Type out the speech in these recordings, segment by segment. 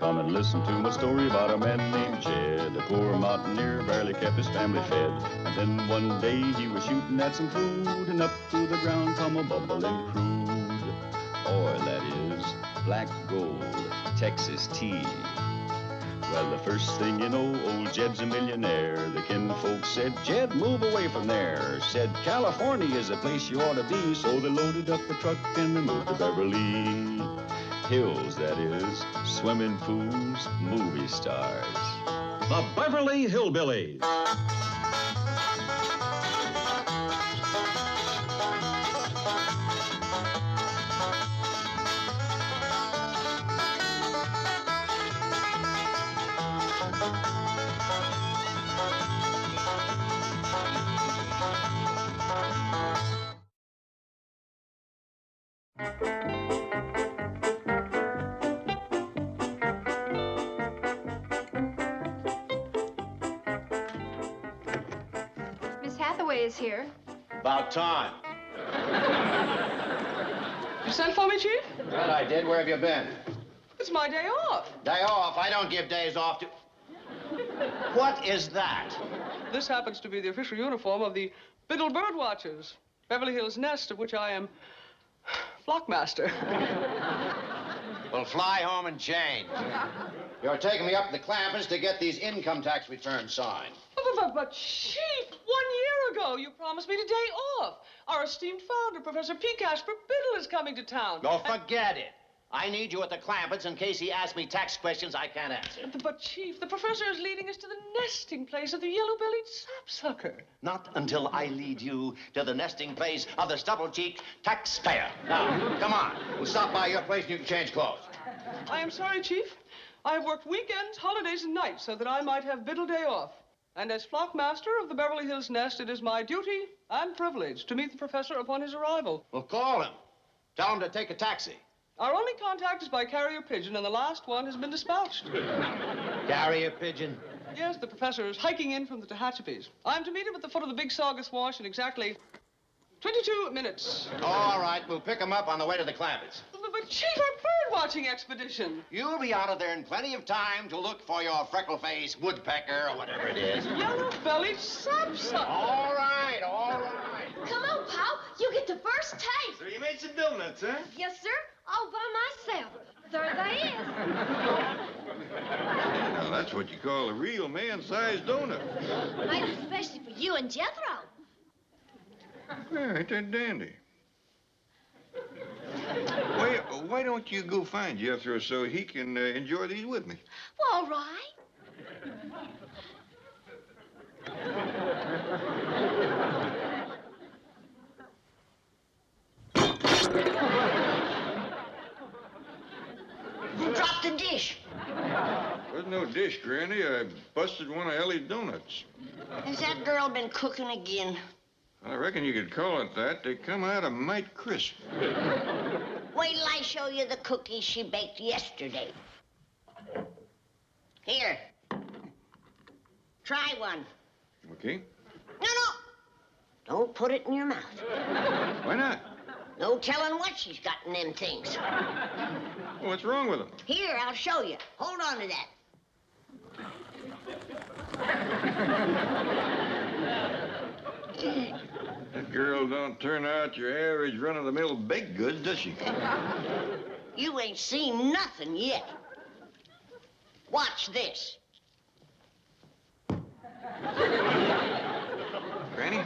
Come and listen to my story about a man named Jed. A poor mountaineer barely kept his family fed. And then one day he was shooting at some food, and up through the ground come a bubbling crude oil, that is, black gold, Texas tea. Well, the first thing you know, old Jed's a millionaire. The kinfolk said, Jed, move away from there. Said, California is the place you ought to be. So they loaded up the truck and they moved to Beverly Hills, that is, swimming pools, movie stars. The Beverly Hillbillies. Miss Hathaway is here. About time. You sent for me, Chief? Well, I did. Where have you been? It's my day off. Day off? I don't give days off to... What is that? This happens to be the official uniform of the Biddle Bird Watchers, Beverly Hills Nest, of which I am flockmaster. Well, fly home and change. You're taking me up to the Clampets to get these income tax returns signed. But, Chief, 1 year ago, you promised me a day off. Our esteemed founder, Professor P. Casper Biddle, is coming to town. No, forget it. I need you at the Clampets in case he asks me tax questions I can't answer. But, Chief, the professor is leading us to the nesting place of the yellow-bellied sapsucker. Not until I lead you to the nesting place of the stubble-cheeked taxpayer. Now, come on. We'll stop by your place and you can change clothes. I am sorry, Chief. I have worked weekends, holidays, and nights so that I might have Biddle day off. And as flockmaster of the Beverly Hills Nest, it is my duty and privilege to meet the professor upon his arrival. Well, call him. Tell him to take a taxi. Our only contact is by carrier pigeon, and the last one has been dispatched. Carrier pigeon? Yes, the professor is hiking in from the Tehachapis. I'm to meet him at the foot of the Big Saugus Wash in exactly 22 minutes. All right, we'll pick him up on the way to the Clampets. But Chief, our bird-watching expedition. You'll be out of there in plenty of time to look for your freckle-faced woodpecker or whatever it is. Yellow-bellied sapsucker. All right, all right. Come on, pal. You get the first taste. So you made some donuts, huh? Yes, sir. All by myself. There they is. Now, that's what you call a real man-sized donut. Made especially for you and Jethro. Yeah, ain't that dandy? Why don't you go find Jethro so he can enjoy these with me? Well, all right. Who dropped the dish? There's no dish, Granny. I busted one of Ellie's donuts. Has that girl been cooking again? I reckon you could call it that. They come out a mite crisp. Wait till I show you the cookies she baked yesterday. Here. Try one. Okay. No. Don't put it in your mouth. Why not? No telling what she's got in them things. Well, what's wrong with them? Here, I'll show you. Hold on to that. That girl don't turn out your average run-of-the-mill baked goods, does she? You ain't seen nothing yet. Watch this. Granny,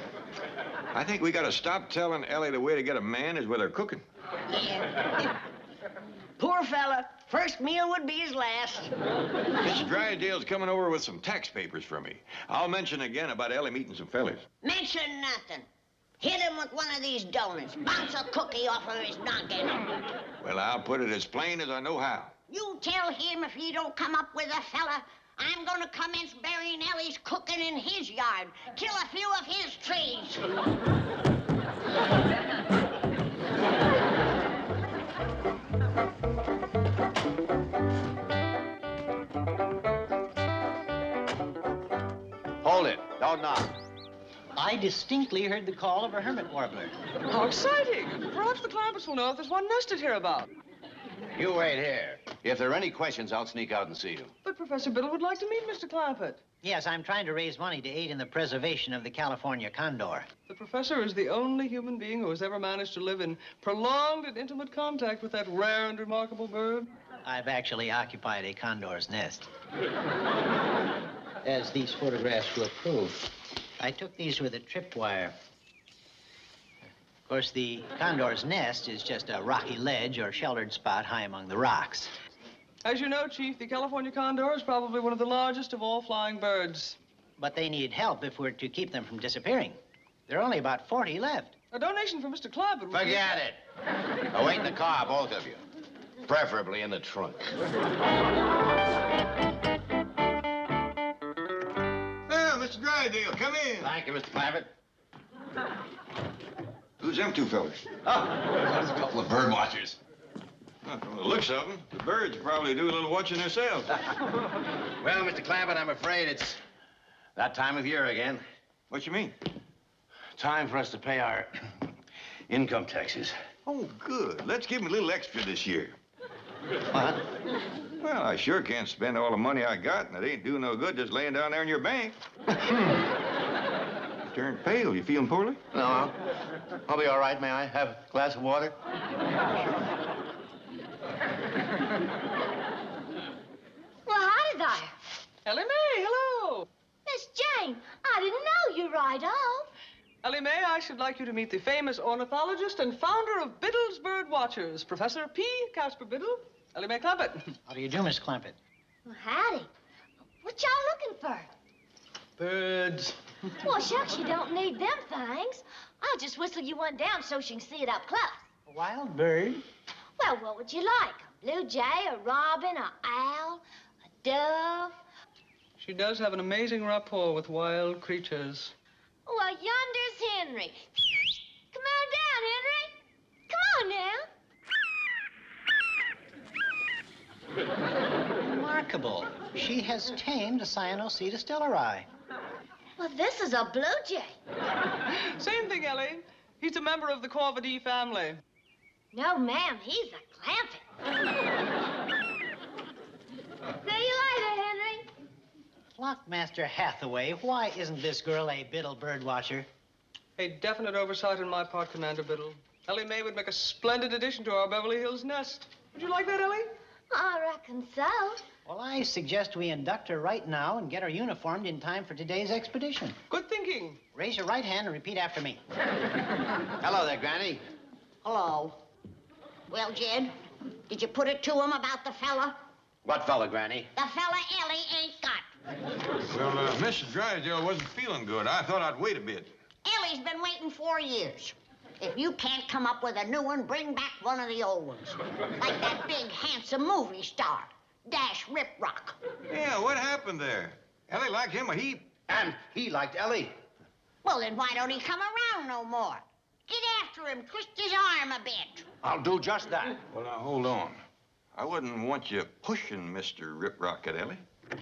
I think we gotta stop telling Ellie the way to get a man is with her cooking. Yeah. Poor fella. First meal would be his last. Mrs. Drydale's coming over with some tax papers for me. I'll mention again about Ellie meeting some fellas. Mention nothing. Hit him with one of these donuts. Bounce a cookie off of his noggin. Well, I'll put it as plain as I know how. You tell him if he don't come up with a fella, I'm gonna commence burying Ellie's cooking in his yard. Kill a few of his trees. Hold it. Don't knock. I distinctly heard the call of a hermit warbler. How exciting. Perhaps the Clampets will know if there's one nested hereabout. You wait here. If there are any questions, I'll sneak out and see you. But Professor Biddle would like to meet Mr. Clampett. Yes, I'm trying to raise money to aid in the preservation of the California condor. The professor is the only human being who has ever managed to live in prolonged and intimate contact with that rare and remarkable bird. I've actually occupied a condor's nest. As these photographs will prove. I took these with a tripwire. Of course, the condor's nest is just a rocky ledge or sheltered spot high among the rocks. As you know, Chief, the California condor is probably one of the largest of all flying birds. But they need help if we're to keep them from disappearing. There are only about 40 left. A donation from Mr. Clampett would be... Forget it. Wait in the car, both of you. Preferably in the trunk. Well, Mr. Drydale, come in. Thank you, Mr. Clampett. Who's them two fellas? Oh, there's a couple of bird watchers. Well, from the looks of them, the birds probably do a little watching themselves. Well, Mr. Clampett, I'm afraid it's that time of year again. What you mean? Time for us to pay our income taxes. Oh, good. Let's give them a little extra this year. What? Well, I sure can't spend all the money I got, and it ain't doing no good just laying down there in your bank. You turned pale. You feeling poorly? No, I'll be all right. May I have a glass of water? Well, howdy there. Ellie Mae, hello. Miss Jane, I didn't know you right off. Ellie Mae, I should like you to meet the famous ornithologist and founder of Biddle's Bird Watchers, Professor P. Casper Biddle. Ellie Mae Clampett. How do you do, Miss Clampett? Well, howdy. What y'all looking for? Birds. Well, shucks, you don't need them things. I'll just whistle you one down so she can see it up close. A wild bird? Well, what would you like? A blue jay, a robin, a owl, a dove? She does have an amazing rapport with wild creatures. Well, yonder's Henry. Come on down, Henry. Come on now. Remarkable. She has tamed a Cyanoceta stellari. Well, this is a blue jay. Same thing, Ellie. He's a member of the Corvidae family. No, ma'am, he's a Clampett. See you later, Henry. Flockmaster Hathaway, why isn't this girl a Biddle bird watcher? A definite oversight on my part, Commander Biddle. Ellie Mae would make a splendid addition to our Beverly Hills nest. Would you like that, Ellie? I reckon so. Well, I suggest we induct her right now and get her uniformed in time for today's expedition. Good thinking. Raise your right hand and repeat after me. Hello there, Granny. Hello. Well, Jed, did you put it to him about the fella? What fella, Granny? The fella Ellie ain't got. Well, Mrs. Drysdale wasn't feeling good. I thought I'd wait a bit. Ellie's been waiting 4 years. If you can't come up with a new one, bring back one of the old ones. Like that big, handsome movie star, Dash Riprock. Yeah, what happened there? Ellie liked him a heap. And he liked Ellie. Well, then why don't he come around no more? Get after him, twist his arm a bit. I'll do just that. Well, now, hold on. I wouldn't want you pushing Mr. Riprock at Ellie. Wow,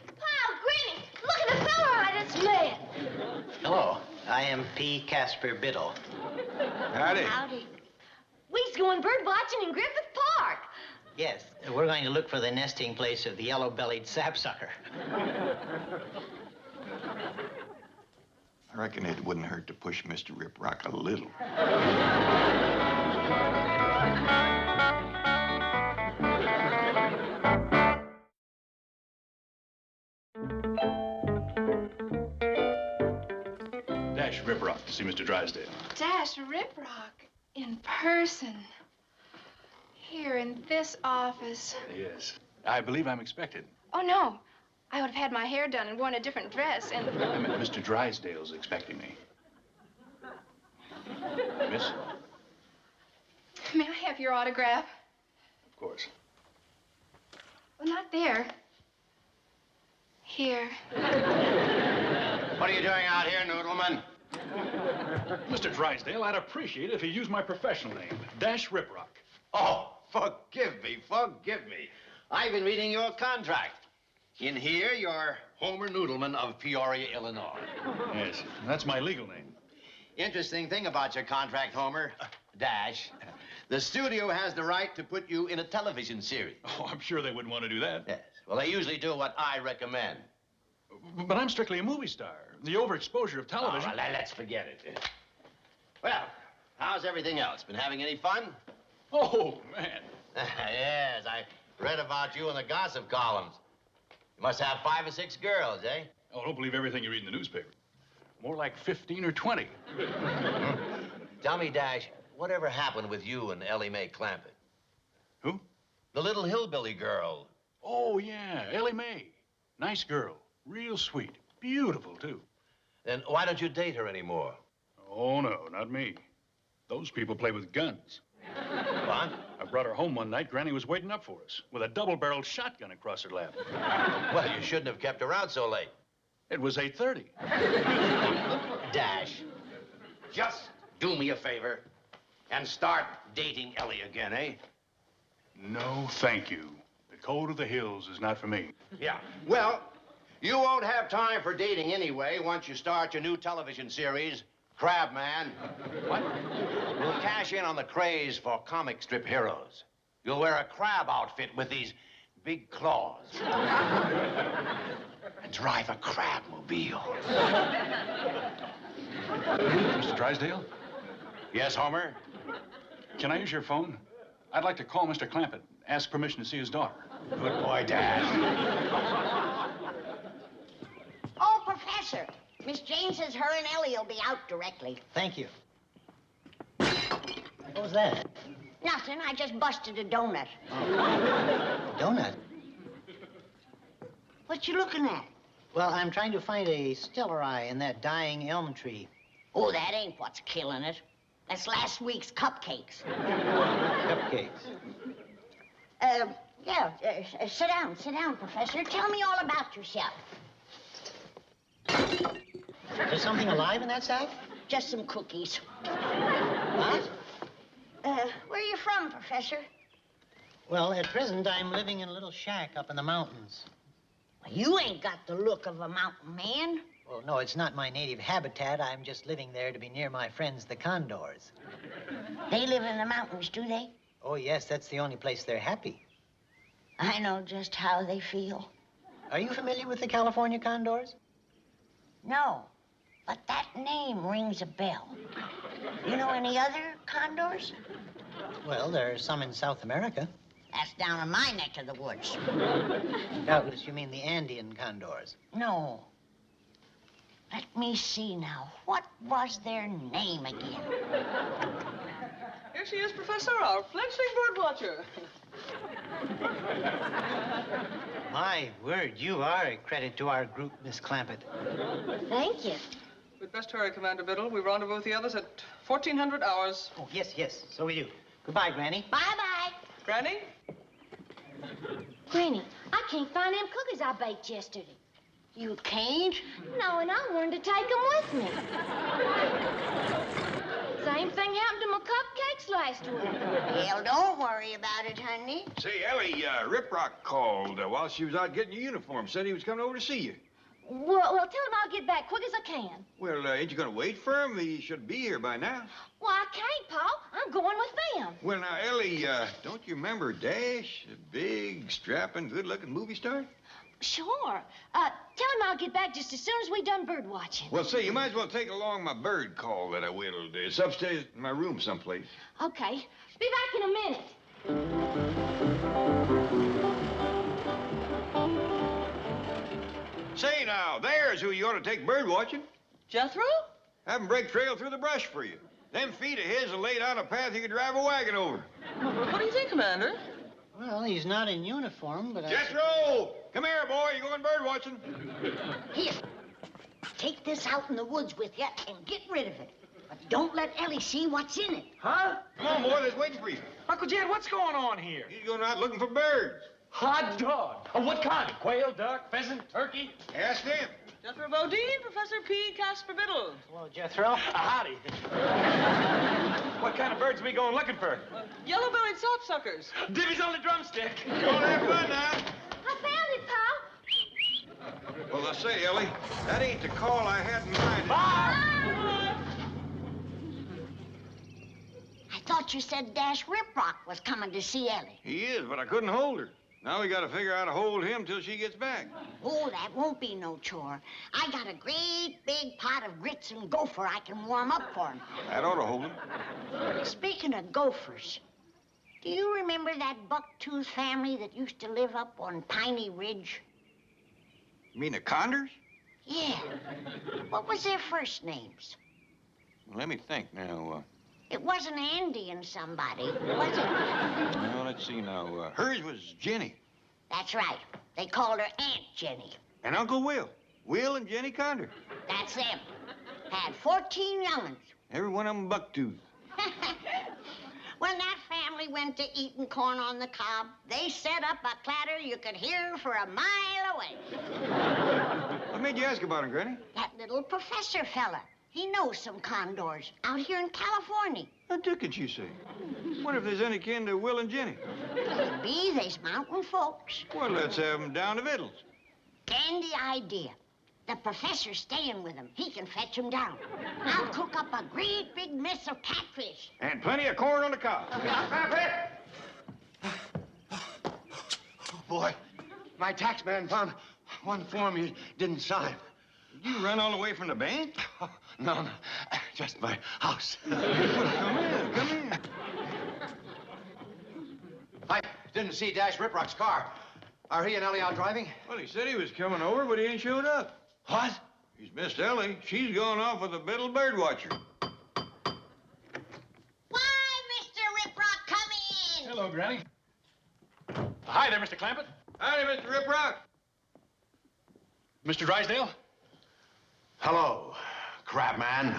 Granny, look at the fella I just met. Hello, I am P. Casper Biddle. Howdy. Howdy. We's going bird watching in Griffith Park. Yes, we're going to look for the nesting place of the yellow-bellied sapsucker. I reckon it wouldn't hurt to push Mr. Riprock a little. Dash Riprock to see Mr. Drysdale. Dash Riprock in person. Here in this office. Yes. I believe I'm expected. Oh, no. I would have had my hair done and worn a different dress and... I meant Mr. Drysdale's expecting me. Miss? May I have your autograph? Of course. Well, not there. Here. What are you doing out here, Noodleman? Mr. Drysdale, I'd appreciate it if you used my professional name, Dash Riprock. Oh, forgive me, forgive me. I've been reading your contract. In here, you're Homer Noodleman of Peoria, Illinois. Yes, that's my legal name. Interesting thing about your contract, Homer, Dash, The studio has the right to put you in a television series. Oh, I'm sure they wouldn't want to do that. Yes. Well, they usually do what I recommend. But I'm strictly a movie star. The overexposure of television... All right, let's forget it. Well, how's everything else? Been having any fun? Oh, man. Yes, I read about you in the gossip columns. You must have 5 or 6 girls, eh? Oh, don't believe everything you read in the newspaper. More like 15 or 20. Tell me, Dash, whatever happened with you and Ellie Mae Clampett? Who? The little hillbilly girl. Oh, yeah, Ellie Mae. Nice girl. Real sweet. Beautiful, too. Then why don't you date her anymore? Oh, no, not me. Those people play with guns. What? I brought her home one night. Granny was waiting up for us with a double-barreled shotgun across her lap. Well, you shouldn't have kept her out so late. It was 8:30. Dash, just do me a favor and start dating Ellie again, eh? No, thank you. The cold of the hills is not for me. Yeah. Well, you won't have time for dating anyway once you start your new television series, Crabman. What? We'll cash in on the craze for comic strip heroes. You'll wear a crab outfit with these big claws. And drive a crabmobile. Mr. Drysdale? Yes, Homer? Can I use your phone? I'd like to call Mr. Clampett, ask permission to see his daughter. Good boy, Dad. Oh, Professor, Miss Jane says her and Ellie will be out directly. Thank you. What was that? Nothing, I just busted a donut. Donut? What you looking at? Well, I'm trying to find a stellar eye in that dying elm tree. Oh, that ain't what's killing it. That's last week's cupcakes. Cupcakes. Sit down, Professor. Tell me all about yourself. There's something alive in that sack? Just some cookies. What? Where are you from, Professor? Well, at present, I'm living in a little shack up in the mountains. Well, you ain't got the look of a mountain man. Well, no, it's not my native habitat. I'm just living there to be near my friends, the condors. They live in the mountains, do they? Oh, yes, that's the only place they're happy. I know just how they feel. Are you familiar with the California condors? No, but that name rings a bell. You know any other condors? Well, there are some in South America. That's down in my neck of the woods. Doubtless you mean the Andean condors. No. Let me see now. What was their name again? Here she is, Professor, our fledgling birdwatcher. My word, you are a credit to our group, Miss Clampett. Thank you. We'd best hurry, Commander Biddle. We rendezvous with the others at 1400 hours. Oh, yes, so we do. Goodbye, Granny. Bye-bye. Granny? Granny, I can't find them cookies I baked yesterday. You can't? No, and I wanted to take them with me. Same thing happened to my cupcakes last week. Well, don't worry about it, honey. Say, Ellie, Rip Rock called while she was out getting your uniform. Said he was coming over to see you. Well, tell him I'll get back quick as I can. Well, ain't you going to wait for him? He should be here by now. Well, I can't, Pa. I'm going with them. Well, now, Ellie, don't you remember Dash? A big, strapping, good-looking movie star? Sure. Tell him I'll get back just as soon as we done bird watching. Well, say, you might as well take along my bird call that I whittled. It's upstairs in my room someplace. Okay. Be back in a minute. Say, now, there's who you ought to take bird watching. Jethro? Have him break trail through the brush for you. Them feet of his will lay down a path you could drive a wagon over. What do you think, Commander? Well, he's not in uniform, but Jethro! Come here, boy. You going bird watching? Here. Take this out in the woods with you and get rid of it. But don't let Ellie see what's in it. Huh? Come on, boy. They're waiting for you. Uncle Jed, what's going on here? He's going out looking for birds. Hot dog. Oh, what kind? Quail, duck, pheasant, turkey? Ask them. Jethro Bodine, Professor P. Casper Biddle. hello, Jethro. Howdy. What kind of birds we going looking for? Yellow-bellied sapsuckers. Divvy's on the drumstick. Go on, have fun now. I found it, Pa. Well, I say, Ellie, that ain't the call I had in mind. Bye. I thought thought you said Dash Riprock was coming to see Ellie. He is, but I couldn't hold her. Now we gotta figure out how to hold him till she gets back. Oh, that won't be no chore. I got a great big pot of grits and gopher I can warm up for him. That ought to hold him. Speaking of gophers, do you remember that bucktooth family that used to live up on Piney Ridge? You mean the Condors? Yeah. What was their first names? Well, let me think now. It wasn't Andy and somebody, was it? Well, let's see now. Hers was Jenny. That's right. They called her Aunt Jenny. And Uncle Will. Will and Jenny Condor. That's them. Had 14 young'uns. Every one of them bucktooth. When that family went to eating corn on the cob, they set up a clatter you could hear for a mile away. What made you ask about him, Granny? That little professor fella. He knows some condors out here in California. A ticket, you say? Wonder if there's any kin to Will and Jenny. Could be. There's mountain folks. Well, let's have them down to Vittles. Dandy idea. The professor's staying with him. He can fetch him down. I'll cook up a great big mess of catfish. And plenty of corn on the cob. Boy, my tax man found one form you didn't sign. You run all the way from the bank? No, just my house. Come in. I didn't see Dash Riprock's car. Are he and Ellie out driving? Well, he said he was coming over, but he ain't showed up. What? He's missed Ellie. She's gone off with a Biddle bird watcher. Why, Mr. Riprock, come in. Hello, Granny. Hi there, Mr. Clampett. Howdy, Mr. Riprock. Mr. Drysdale? Hello, Crabman.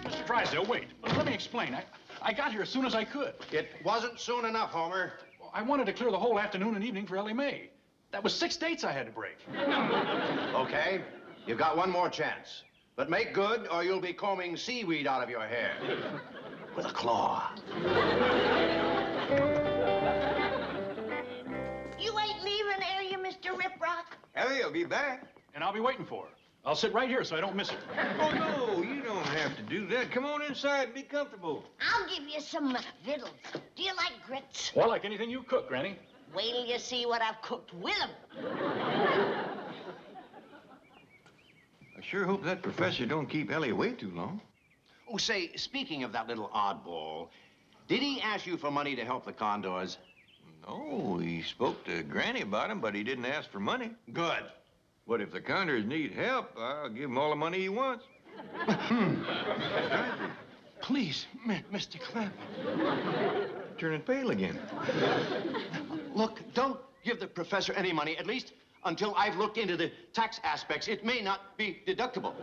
Mr. Drysdale, wait. Let me explain. I got here as soon as I could. It wasn't soon enough, Homer. I wanted to clear the whole afternoon and evening for Ellie Mae. That was 6 dates I had to break. Okay, you've got one more chance. But make good, or you'll be combing seaweed out of your hair. With a claw. You ain't leaving, are you, Mr. Riprock? Ellie will be back. And I'll be waiting for her. I'll sit right here so I don't miss her. Oh, no, you don't have to do that. Come on inside and be comfortable. I'll give you some victuals. Do you like grits? Well, like anything you cook, Granny. Wait till you see what I've cooked with 'em. I sure hope that professor don't keep Ellie away too long. Oh, say, speaking of that little oddball, did he ask you for money to help the Condors? No, he spoke to Granny about him, but he didn't ask for money. Good. But if the Condors need help, I'll give him all the money he wants. Please, Mr. Clamp. Turning pale again. Look, don't give the professor any money, at least until I've looked into the tax aspects. It may not be deductible.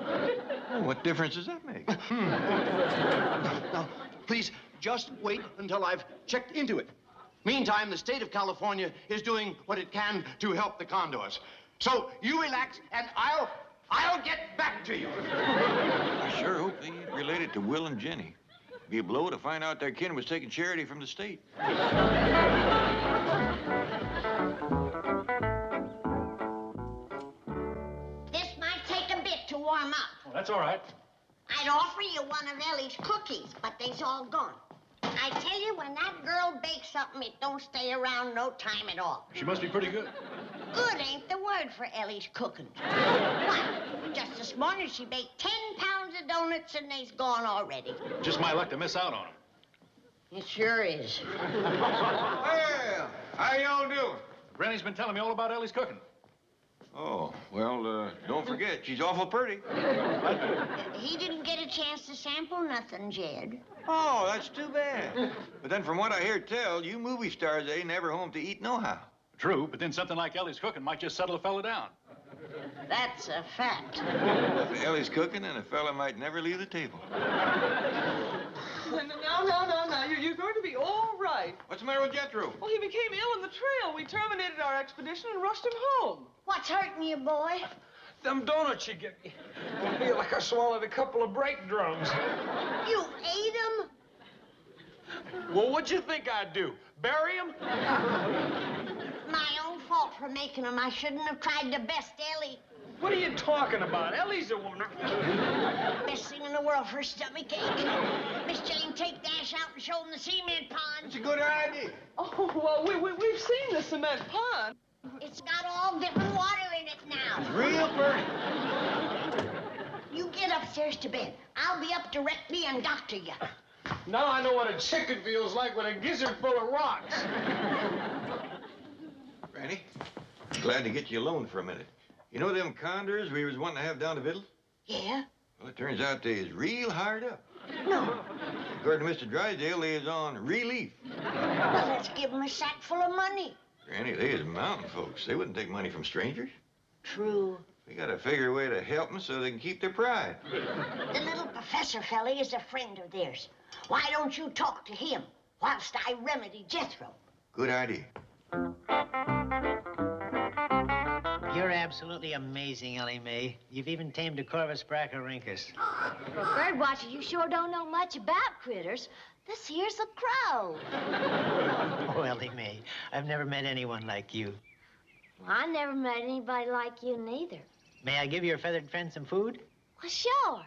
Well, what difference does that make? Now, please, just wait until I've checked into it. Meantime, the state of California is doing what it can to help the Condors. So you relax, and I'll get back to you. I sure hope they ain't related to Will and Jenny. Be a blow to find out their kin was taking charity from the state. This might take a bit to warm up. Well, that's all right. I'd offer you one of Ellie's cookies, but they's all gone. I tell you, when that girl bakes something, it don't stay around no time at all. She must be pretty good. Good ain't the word for Ellie's cooking. Why, just this morning she baked 10 pounds of donuts and they's gone already. Just my luck to miss out on them. It sure is. Well, how y'all doing? Granny's been telling me all about Ellie's cooking. Oh, well, don't forget, she's awful pretty. He didn't get a chance to sample nothing, Jed. Oh, that's too bad. But then from what I hear tell, you movie stars ain't never home to eat nohow. True, but then something like Ellie's cooking might just settle a fella down. That's a fact. Ellie's cooking and a fella might never leave the table. Now, you're going to be all right. What's the matter with Jethro? Well, he became ill on the trail. We terminated our expedition and rushed him home. What's hurting you, boy? Them donuts you get me. I feel like I swallowed a couple of brake drums. You ate them? Well, what'd you think I'd do? Bury them? My own fault for making them. I shouldn't have tried to best Ellie. What are you talking about? Ellie's a woman. Best thing in the world for a stomach ache. Miss Jane, take Dash out and show him the cement pond. It's a good idea. Oh, well, we've seen the cement pond. It's got all different water in it now. Real pretty. You get upstairs to bed. I'll be up directly and doctor you. Now I know what a chicken feels like with a gizzard full of rocks. Granny, glad to get you alone for a minute. You know them condors we was wanting to have down to Vittles? Yeah? Well, it turns out they is real hard up. No. According to Mr. Drysdale, they is on relief. Well, let's give him a sack full of money. Granny, they is mountain folks. They wouldn't take money from strangers. True. We gotta figure a way to help them so they can keep their pride. The little professor fella is a friend of theirs. Why don't you talk to him whilst I remedy Jethro? Good idea. You're absolutely amazing, Ellie Mae. You've even tamed a Corvus brachyrhynchus. For a bird watcher, you sure don't know much about critters. This here's a crow. Oh, Ellie Mae, I've never met anyone like you. Well, I never met anybody like you neither. May I give your feathered friend some food? Well, sure.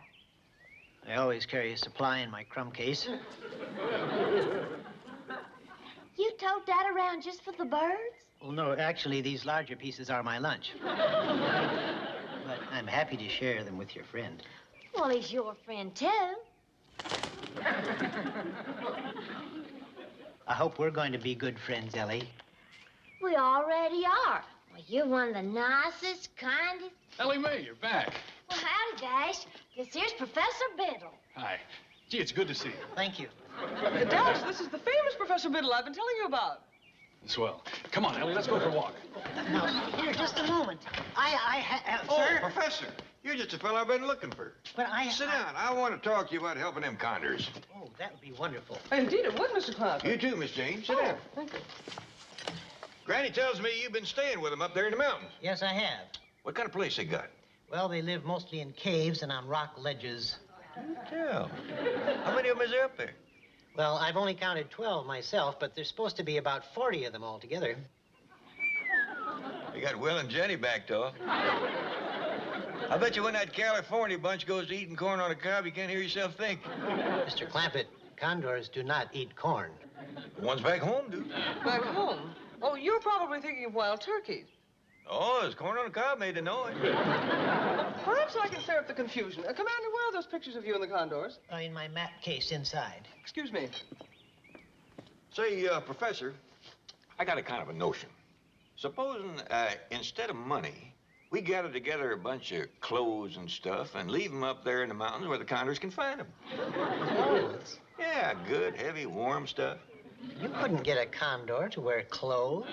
I always carry a supply in my crumb case. You tote that around just for the birds? Well, no, actually, these larger pieces are my lunch. But I'm happy to share them with your friend. Well, he's your friend, too. I hope we're going to be good friends, Ellie. We already are. Well, you're one of the nicest, kindest... Ellie Mae, you're back. Well, howdy, Dash. This here's Professor Biddle. Hi. Gee, it's good to see you. Thank you. Dash, this is the famous Professor Biddle I've been telling you about. Swell. Come on, Ellie, let's go for a walk. Now, here, just a moment. Sir? Professor, you're just a fellow I've been looking for. But Sit down. I want to talk to you about helping them condors. Oh, that would be wonderful. Indeed, it would, Mr. Clancy. You too, Miss Jane. Sit down. Thank you. Granny tells me you've been staying with them up there in the mountains. Yes, I have. What kind of place they got? Well, they live mostly in caves and on rock ledges. Tell. How many of them is there up there? Well, I've only counted 12 myself, but there's supposed to be about 40 of them altogether. You got Will and Jenny backed off. I bet you when that California bunch goes to eating corn on a cob, you can't hear yourself think. Mr. Clampett, condors do not eat corn. The ones back home do. Back home? Oh, you're probably thinking of wild turkeys. Oh, there's corn on a cob made the noise. Perhaps I can clear up the confusion. Commander, where are those pictures of you and the condors? In my map case inside. Excuse me. Say, Professor, I got a kind of a notion. Supposing, instead of money, we gather together a bunch of clothes and stuff and leave them up there in the mountains where the condors can find them. Clothes? Yeah, good, heavy, warm stuff. You couldn't get a condor to wear clothes.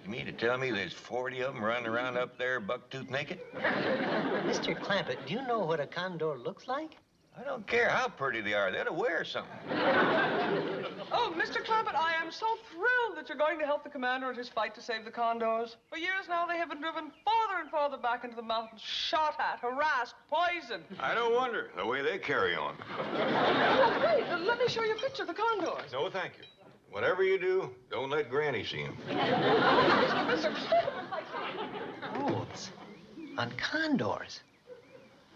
You mean to tell me there's 40 of them running around up there buck-tooth naked? Mr. Clampett, do you know what a condor looks like? I don't care how pretty they are. They ought to wear something. Oh, Mr. Clampett, I am so thrilled that you're going to help the commander in his fight to save the condors. For years now, they have been driven farther and farther back into the mountains, shot at, harassed, poisoned. I don't wonder, the way they carry on. Oh, great. Let me show you a picture of the condors. No, thank you. Whatever you do, don't let Granny see him. Mr. Clothes on condors.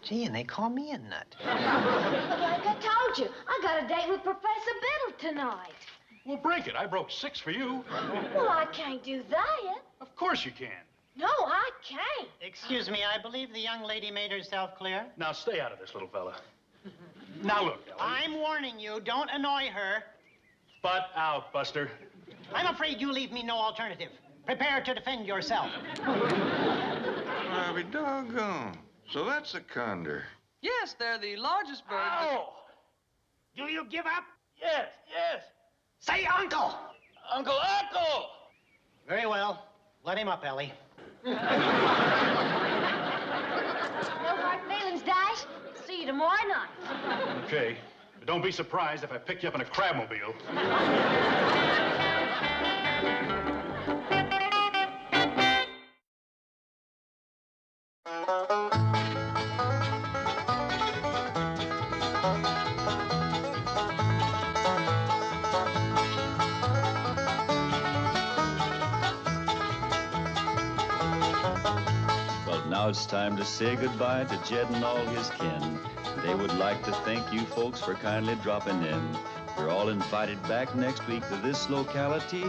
Gee, and they call me a nut. But like I told you, I got a date with Professor Biddle tonight. Well, break it. I broke 6 for you. Well, I can't do that. Of course you can. No, I can't. Excuse me, I believe the young lady made herself clear. Now, stay out of this, little fella. Now, look, Ellie. I'm warning you, don't annoy her. Butt out, Buster. I'm afraid you leave me no alternative. Prepare to defend yourself. I'll be doggone. So that's a condor. Yes, they're the largest birds. Oh! Do you give up? Yes, yes. Say uncle! Uncle! Very well. Let him up, Ellie. No hard feelings, Dash. See you tomorrow night. Okay. But don't be surprised if I pick you up in a crabmobile. Now it's time to say goodbye to Jed and all his kin. They would like to thank you folks for kindly dropping in. You're all invited back next week to this locality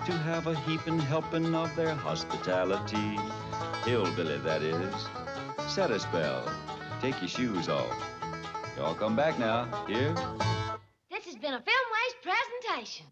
to have a heaping helping of their hospitality. Hillbilly, that is. Set a spell. Take your shoes off. Y'all come back now. Here. This has been a Filmways presentation.